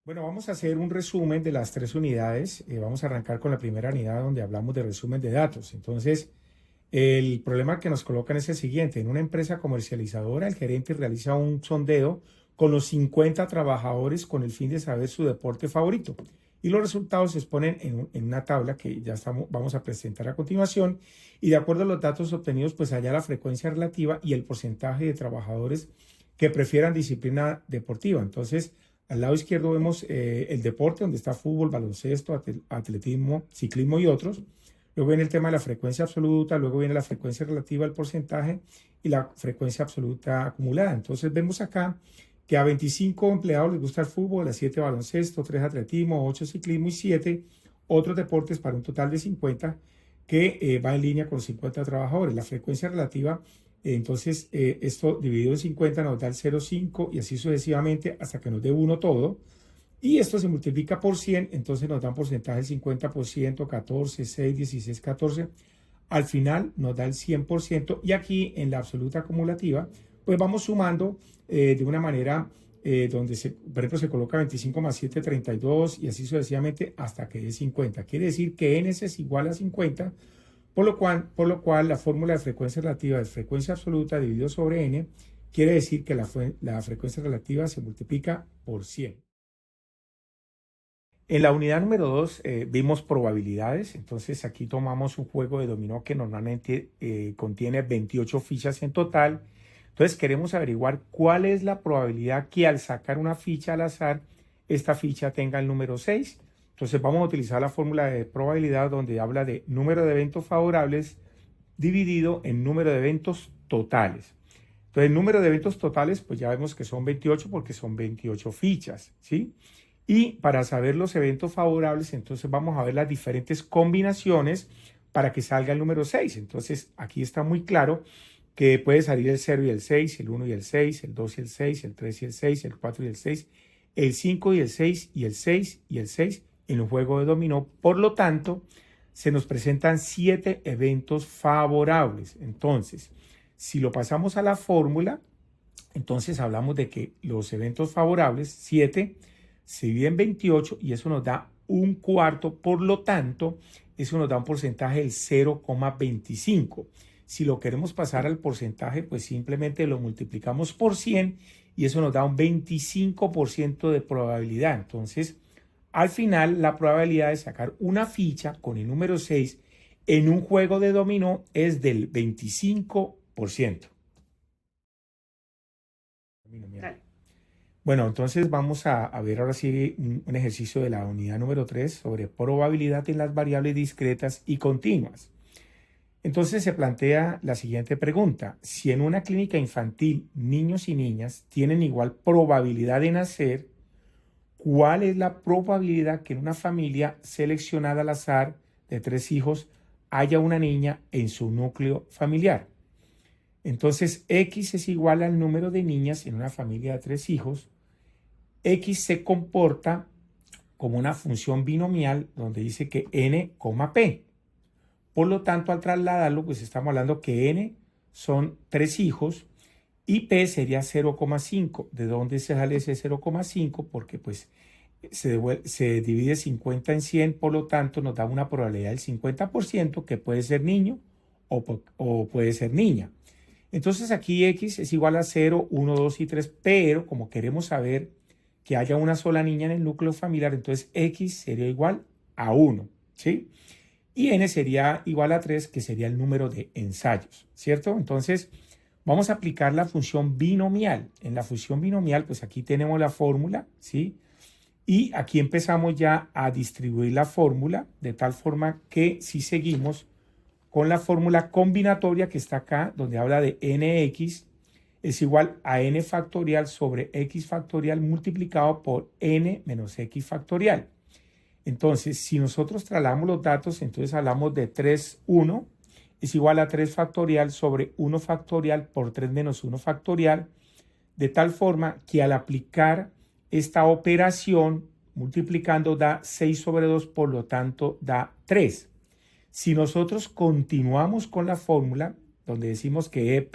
Bueno, vamos a hacer un resumen de las tres unidades. Vamos a arrancar con la primera unidad donde hablamos de resumen de datos. Entonces, el problema que nos colocan es el siguiente. En una empresa comercializadora, el gerente realiza un sondeo con los 50 trabajadores con el fin de saber su deporte favorito. Y los resultados se exponen en una tabla que vamos a presentar a continuación. Y de acuerdo a los datos obtenidos, pues allá la frecuencia relativa y el porcentaje de trabajadores que prefieran disciplina deportiva. Entonces, al lado izquierdo vemos el deporte, donde está fútbol, baloncesto, atletismo, ciclismo y otros. Luego viene el tema de la frecuencia absoluta, luego viene la frecuencia relativa al porcentaje y la frecuencia absoluta acumulada. Entonces vemos acá que a 25 empleados les gusta el fútbol, a 7 baloncesto, 3 atletismo, 8 ciclismo y 7 otros deportes para un total de 50 que va en línea con los 50 trabajadores. La frecuencia relativa, entonces esto dividido en 50 nos da el 0,5 y así sucesivamente hasta que nos dé 1 todo. Y esto se multiplica por 100, entonces nos da un porcentaje del 50%, 14, 6, 16, 14. Al final nos da el 100% y aquí en la absoluta acumulativa, pues vamos sumando de una manera donde, por ejemplo, se coloca 25 más 7, 32 y así sucesivamente hasta que dé 50. Quiere decir que n es igual a 50, por lo cual la fórmula de frecuencia relativa es frecuencia absoluta dividido sobre n, quiere decir que la frecuencia relativa se multiplica por 100. En la unidad número 2 vimos probabilidades, entonces aquí tomamos un juego de dominó que normalmente contiene 28 fichas en total. Entonces queremos averiguar cuál es la probabilidad que al sacar una ficha al azar, esta ficha tenga el número 6. Entonces vamos a utilizar la fórmula de probabilidad donde habla de número de eventos favorables dividido en número de eventos totales. Entonces el número de eventos totales, pues ya vemos que son 28 porque son 28 fichas, ¿sí? Y para saber los eventos favorables, entonces vamos a ver las diferentes combinaciones para que salga el número 6. Entonces aquí está muy claro que puede salir el 0 y el 6, el 1 y el 6, el 2 y el 6, el 3 y el 6, el 4 y el 6, el 5 y el 6 y el 6 y el 6 en un juego de dominó. Por lo tanto, se nos presentan 7 eventos favorables. Entonces, si lo pasamos a la fórmula, entonces hablamos de que los eventos favorables, 7, se divide en 28 y eso nos da un cuarto, por lo tanto, eso nos da un porcentaje del 0,25. Si lo queremos pasar al porcentaje, pues simplemente lo multiplicamos por 100 y eso nos da un 25% de probabilidad. Entonces, al final, la probabilidad de sacar una ficha con el número 6 en un juego de dominó es del 25%. Dale. Bueno, entonces vamos a ver ahora sí un ejercicio de la unidad número 3 sobre probabilidad en las variables discretas y continuas. Entonces se plantea la siguiente pregunta. Si en una clínica infantil niños y niñas tienen igual probabilidad de nacer, ¿cuál es la probabilidad que en una familia seleccionada al azar de 3 hijos haya una niña en su núcleo familiar? Entonces, X es igual al número de niñas en una familia de 3 hijos. X se comporta como una función binomial donde dice que n, p. Por lo tanto, al trasladarlo, pues estamos hablando que n son 3 hijos y p sería 0,5. ¿De dónde se sale ese 0,5? Porque pues se divide 50 en 100, por lo tanto nos da una probabilidad del 50% que puede ser niño o puede ser niña. Entonces aquí X es igual a 0, 1, 2 y 3, pero como queremos saber que haya una sola niña en el núcleo familiar, entonces X sería igual a 1, ¿sí? Y N sería igual a 3, que sería el número de ensayos, ¿cierto? Entonces vamos a aplicar la función binomial. En la función binomial, pues aquí tenemos la fórmula, ¿sí? Y aquí empezamos ya a distribuir la fórmula de tal forma que si seguimos con la fórmula combinatoria que está acá, donde habla de nx es igual a n factorial sobre x factorial multiplicado por n menos x factorial. Entonces, si nosotros trasladamos los datos, entonces hablamos de 3, 1 es igual a 3 factorial sobre 1 factorial por 3 menos 1 factorial, de tal forma que al aplicar esta operación multiplicando da 6 sobre 2, por lo tanto da 3. Si nosotros continuamos con la fórmula, donde decimos que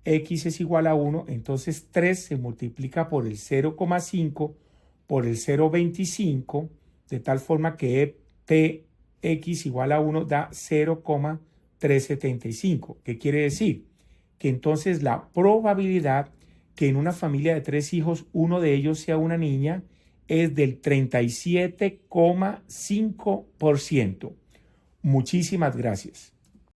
X es igual a 1, entonces 3 se multiplica por el 0,5, por el 0,25, de tal forma que Px igual a 1 da 0,375. ¿Qué quiere decir? Que entonces la probabilidad que en una familia de 3 hijos uno de ellos sea una niña es del 37,5%. Muchísimas gracias.